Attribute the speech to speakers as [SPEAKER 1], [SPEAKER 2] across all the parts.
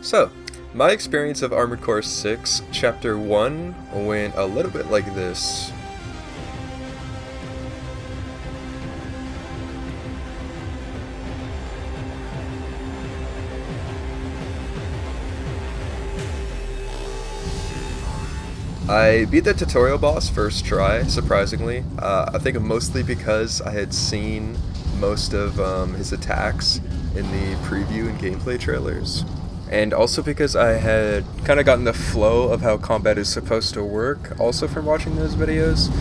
[SPEAKER 1] So, my experience of Armored Core 6, Chapter 1 went a little bit like this. I beat the tutorial boss first try, surprisingly. I think mostly because I had seen most of his attacks in the preview and gameplay trailers. And also because I had kind of gotten the flow of how combat is supposed to work, also from watching those videos.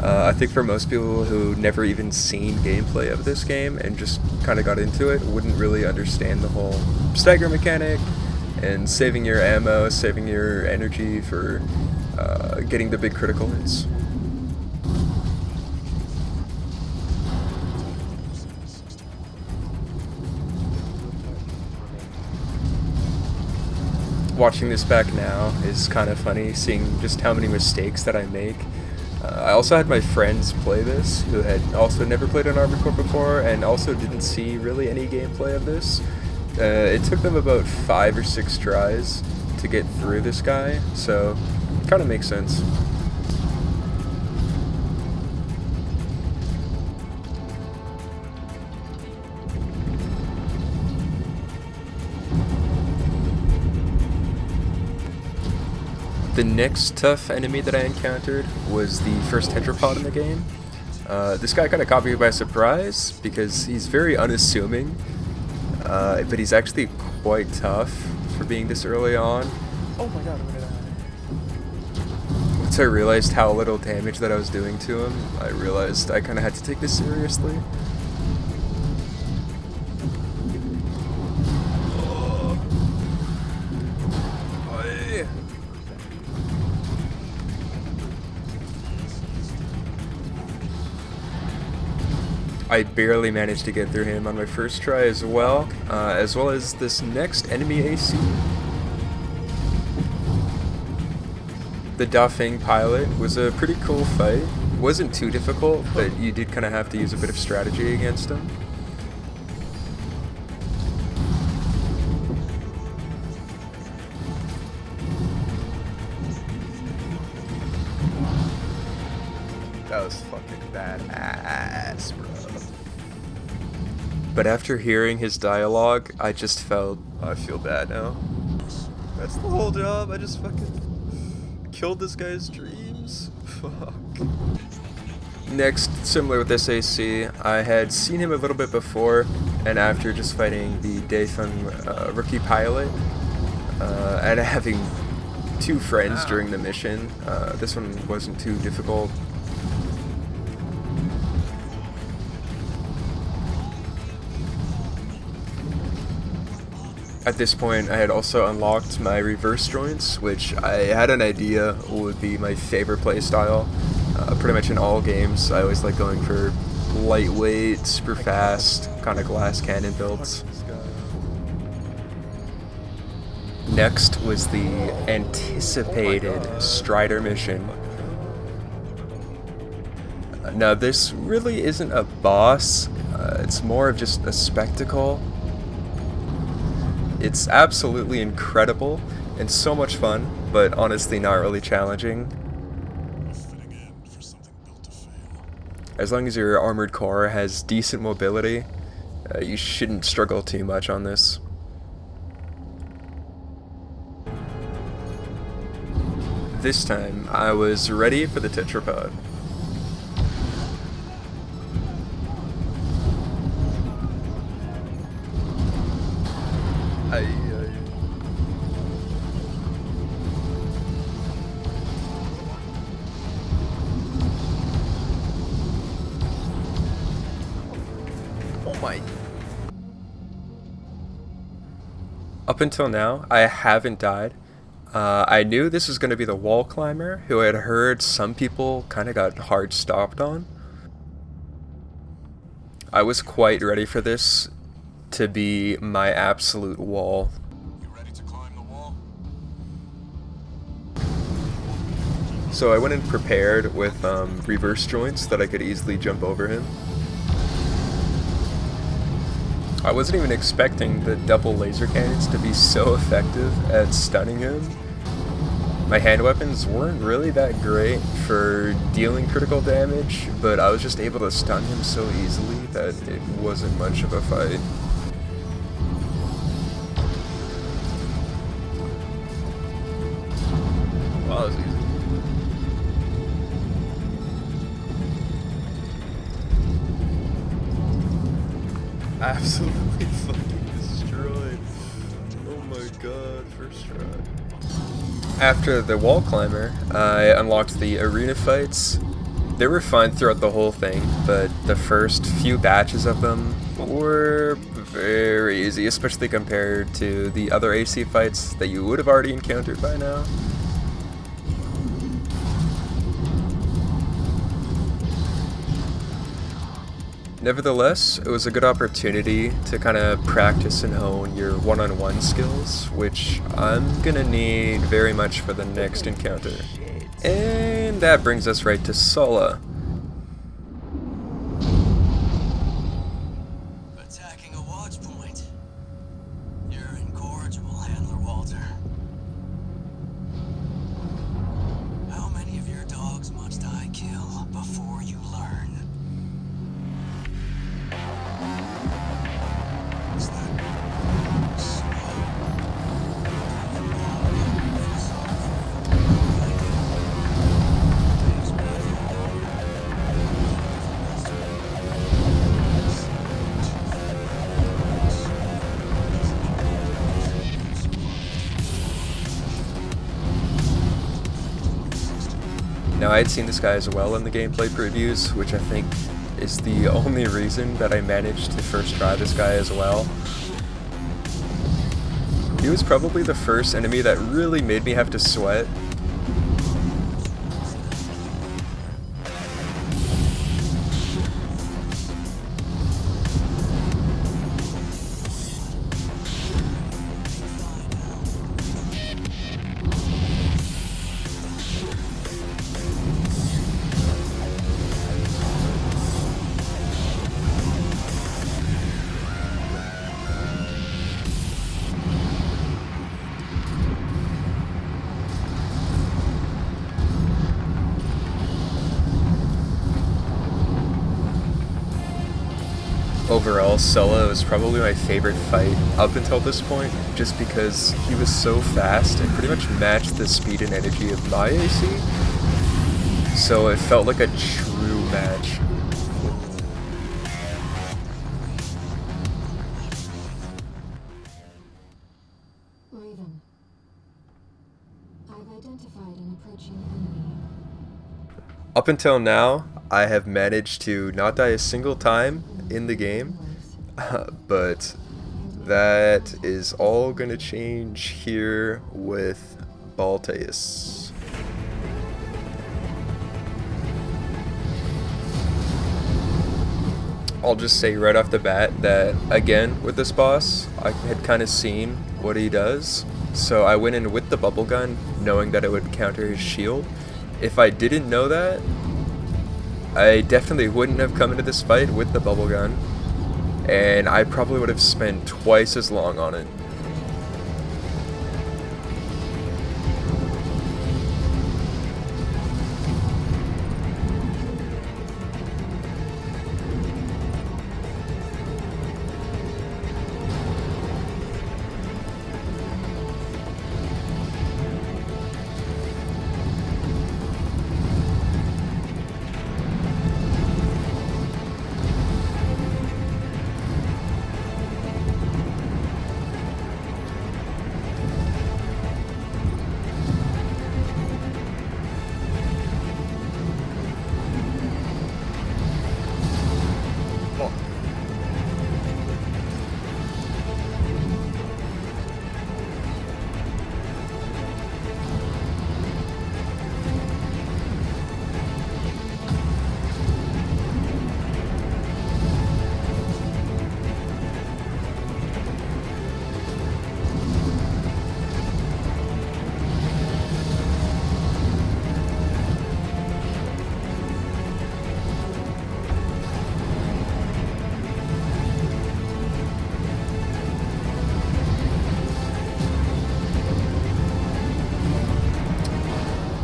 [SPEAKER 1] I think for most people who never even seen gameplay of this game and just kind of got into it, wouldn't really understand the whole stagger mechanic and saving your ammo, saving your energy for getting the big critical hits. Watching this back now is kind of funny, seeing just how many mistakes that I make. I also had my friends play this, who had also never played an Armored Core before, and also didn't see really any gameplay of this. It took them about 5 or 6 tries to get through this guy, so it kind of makes sense. The next tough enemy that I encountered was the first tetrapod in the game. This guy kind of caught me by surprise because he's very unassuming, but he's actually quite tough for being this early on.
[SPEAKER 2] Oh my god, I'm gonna die.
[SPEAKER 1] Once I realized how little damage that I was doing to him, I realized I kind of had to take this seriously. I barely managed to get through him on my first try as well as this next enemy AC. The Dafeng pilot was a pretty cool fight. Wasn't too difficult, but you did kind of have to use a bit of strategy against him. That was fucking badass, bro. But after hearing his dialogue, I just felt, I feel bad now. That's the whole job, I just fucking killed this guy's dreams. Fuck. Next, similar with this AC, I had seen him a little bit before, and after just fighting the Dafeng rookie pilot, and having 2 friends during the mission, this one wasn't too difficult. At this point, I had also unlocked my reverse joints, which I had an idea would be my favorite playstyle. Pretty much in all games, I always like going for lightweight, super fast, kind of glass cannon builds. Next was the anticipated Strider mission. Now this really isn't a boss, it's more of just a spectacle. It's absolutely incredible and so much fun, but honestly not really challenging. As long as your armored core has decent mobility, you shouldn't struggle too much on this. This time, I was ready for the tetrapod. Oh my. Up until now, I haven't died. I knew this was going to be the wall climber, who I had heard some people kind of got hard stopped on. I was quite ready for this to be my absolute wall.
[SPEAKER 3] You ready to climb the wall?
[SPEAKER 1] So I went in prepared with reverse joints that I could easily jump over him. I wasn't even expecting the double laser cannons to be so effective at stunning him. My hand weapons weren't really that great for dealing critical damage, but I was just able to stun him so easily that it wasn't much of a fight. Wow, that was easy. Absolutely fucking destroyed. Oh my god, first try. After the wall climber, I unlocked the arena fights. They were fine throughout the whole thing, but the first few batches of them were very easy, especially compared to the other AC fights that you would have already encountered by now. Nevertheless, it was a good opportunity to kind of practice and hone your one-on-one skills, which I'm gonna need very much for the next encounter. And that brings us right to Sulla.
[SPEAKER 3] Attacking a watch point. You're an incorrigible handler, Walter. How many of your dogs must I kill before you learn?
[SPEAKER 1] Now, I had seen this guy as well in the gameplay previews, which I think is the only reason that I managed to first try this guy as well. He was probably the first enemy that really made me have to sweat. Overall, Sulla was probably my favorite fight up until this point, just because he was so fast and pretty much matched the speed and energy of my AC, so it felt like a true match.
[SPEAKER 2] Raven, I've identified an approaching enemy.
[SPEAKER 1] Up until now, I have managed to not die a single time in the game, but that is all gonna change here with Balteus. I'll just say right off the bat that, again, with this boss, I had kind of seen what he does, so I went in with the bubble gun, knowing that it would counter his shield. If I didn't know that, I definitely wouldn't have come into this fight with the bubble gun, and I probably would have spent twice as long on it.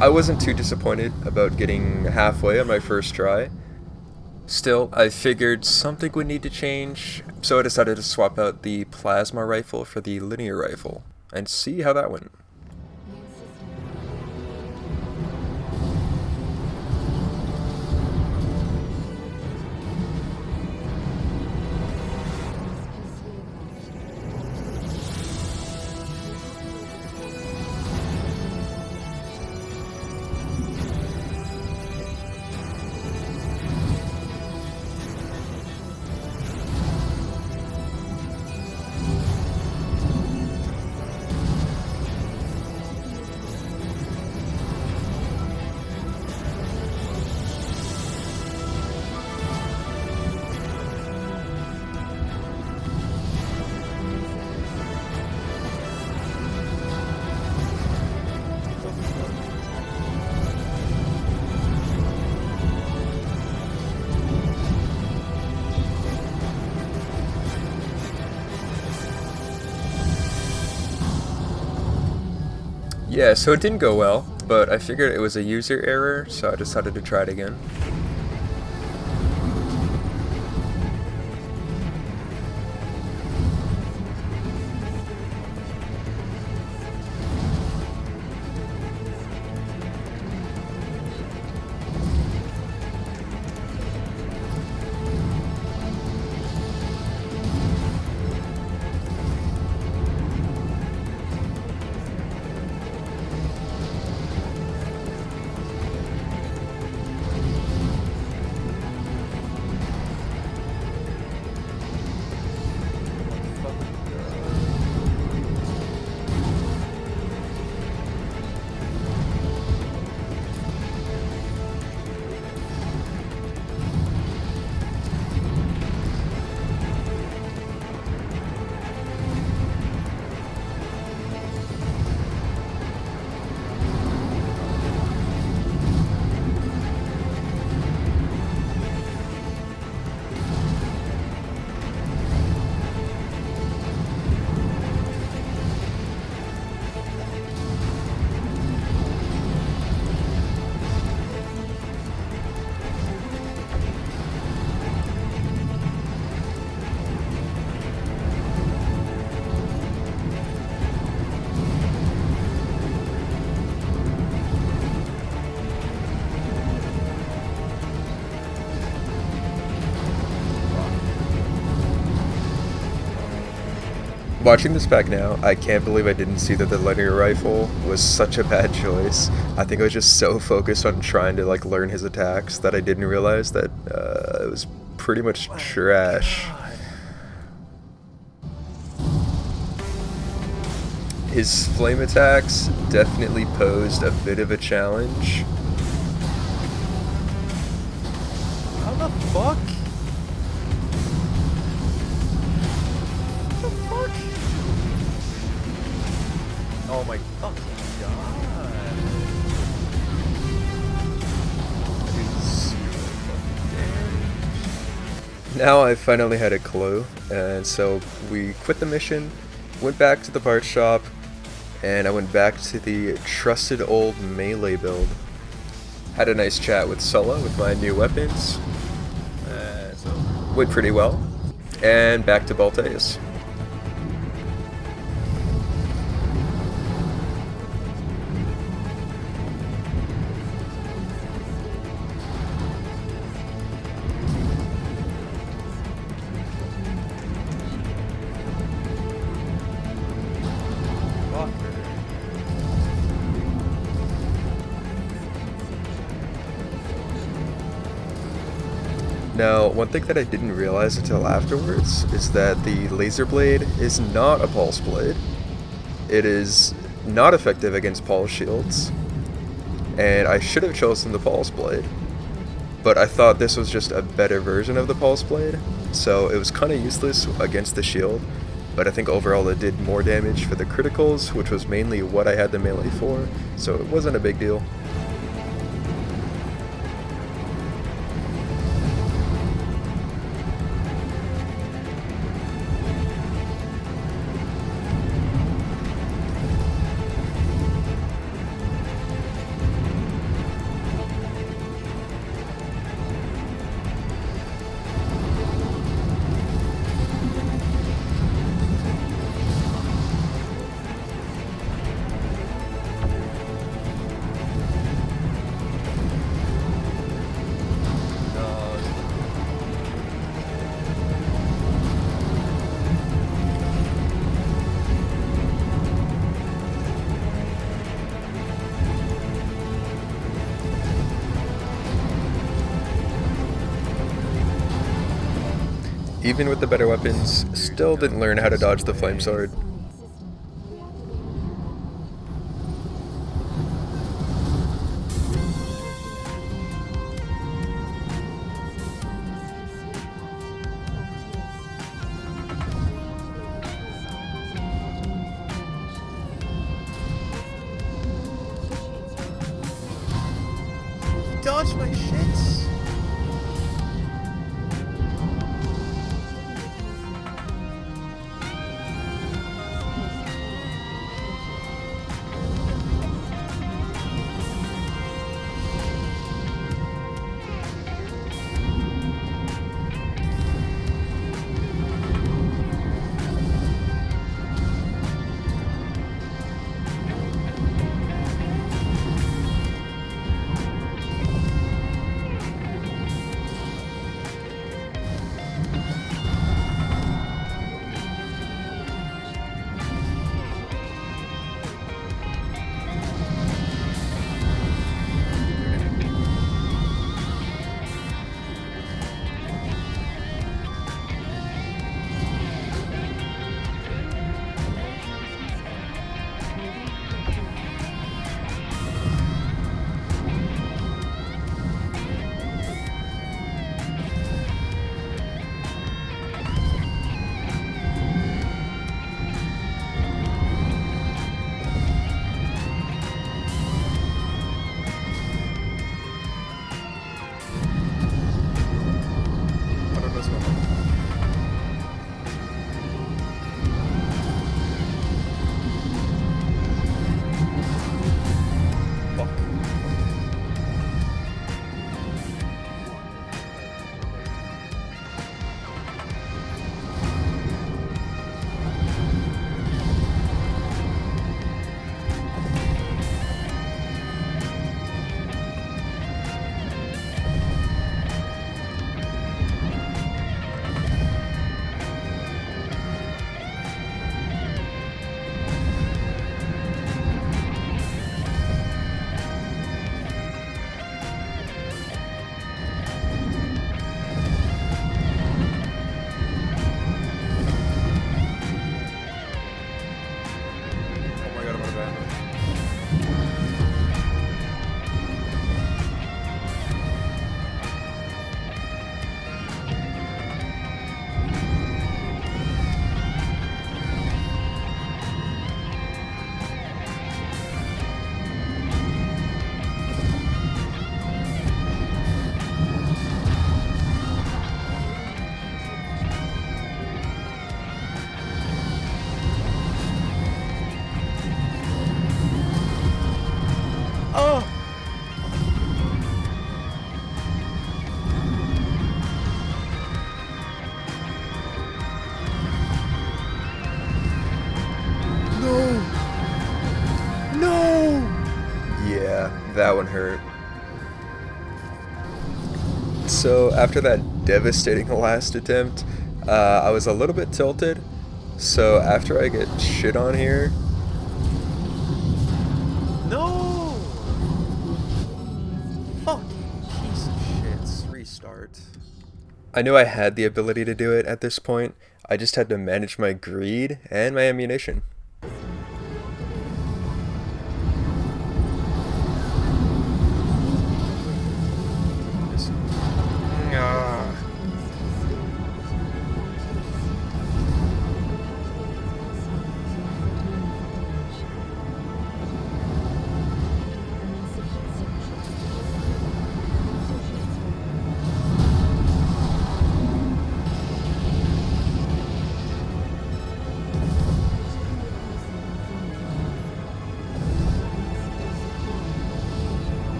[SPEAKER 1] I wasn't too disappointed about getting halfway on my first try. Still, I figured something would need to change, so I decided to swap out the plasma rifle for the linear rifle, and see how that went.
[SPEAKER 2] Main system.
[SPEAKER 1] Yeah, so it didn't go well, but I figured it was a user error, so I decided to try it again. Watching this back now, I can't believe I didn't see that the linear rifle was such a bad choice. I think I was just so focused on trying to like learn his attacks that I didn't realize that it was pretty much trash. His flame attacks definitely posed a bit of a challenge.
[SPEAKER 4] How the fuck? Oh my fucking god. That dude's super fucking damaged.
[SPEAKER 1] Now I finally had a clue, and so we quit the mission, went back to the part shop, and I went back to the trusted old melee build. Had a nice chat with Sulla with my new weapons, so went pretty well, and back to Balteus. Now, one thing that I didn't realize until afterwards is that the laser blade is not a pulse blade. It is not effective against pulse shields, and I should have chosen the pulse blade, but I thought this was just a better version of the pulse blade, so it was kind of useless against the shield, but I think overall it did more damage for the criticals, which was mainly what I had the melee for, so it wasn't a big deal. Even with the better weapons, still didn't learn how to dodge the flame sword.
[SPEAKER 4] Dodge my shits.
[SPEAKER 1] That one hurt. So after that devastating last attempt, I was a little bit tilted. So after I get shit on here...
[SPEAKER 4] No! Fucking piece of shit. Restart.
[SPEAKER 1] I knew I had the ability to do it at this point. I just had to manage my greed and my ammunition.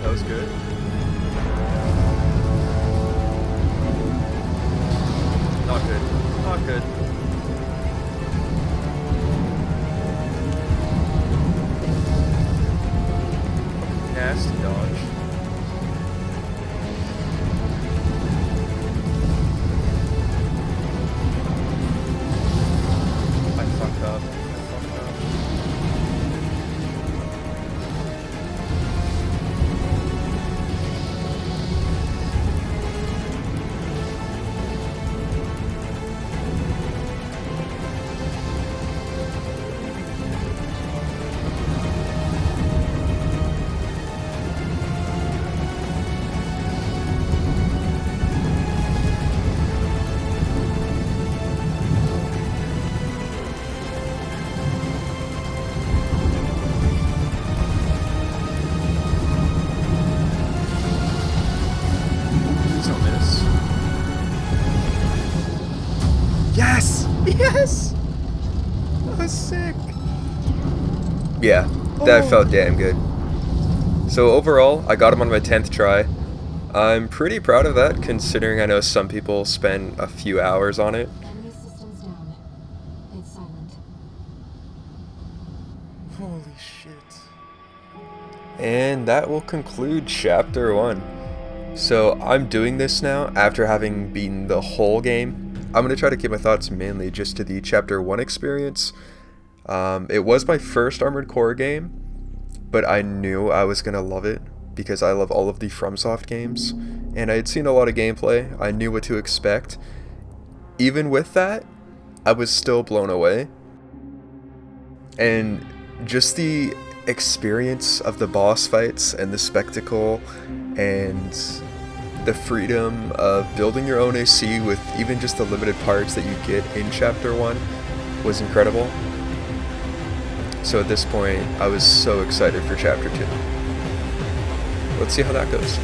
[SPEAKER 1] That was good. Not good. Not good. Nasty dodge. I fucked up. Yes! Yes! That was sick. Yeah, that felt damn good. So overall, I got him on my 10th try. I'm pretty proud of that, considering I know some people spend a few hours on it.
[SPEAKER 2] Enemy systems down. It's silent.
[SPEAKER 4] Holy shit.
[SPEAKER 1] And that will conclude Chapter 1. So I'm doing this now after having beaten the whole game. I'm going to try to keep my thoughts mainly just to the Chapter 1 experience. It was my first Armored Core game, but I knew I was going to love it because I love all of the FromSoft games, and I had seen a lot of gameplay. I knew what to expect. Even with that, I was still blown away. And just the experience of the boss fights and the spectacle and the freedom of building your own AC with even just the limited parts that you get in Chapter 1 was incredible. So at this point, I was so excited for Chapter 2. Let's see how that goes.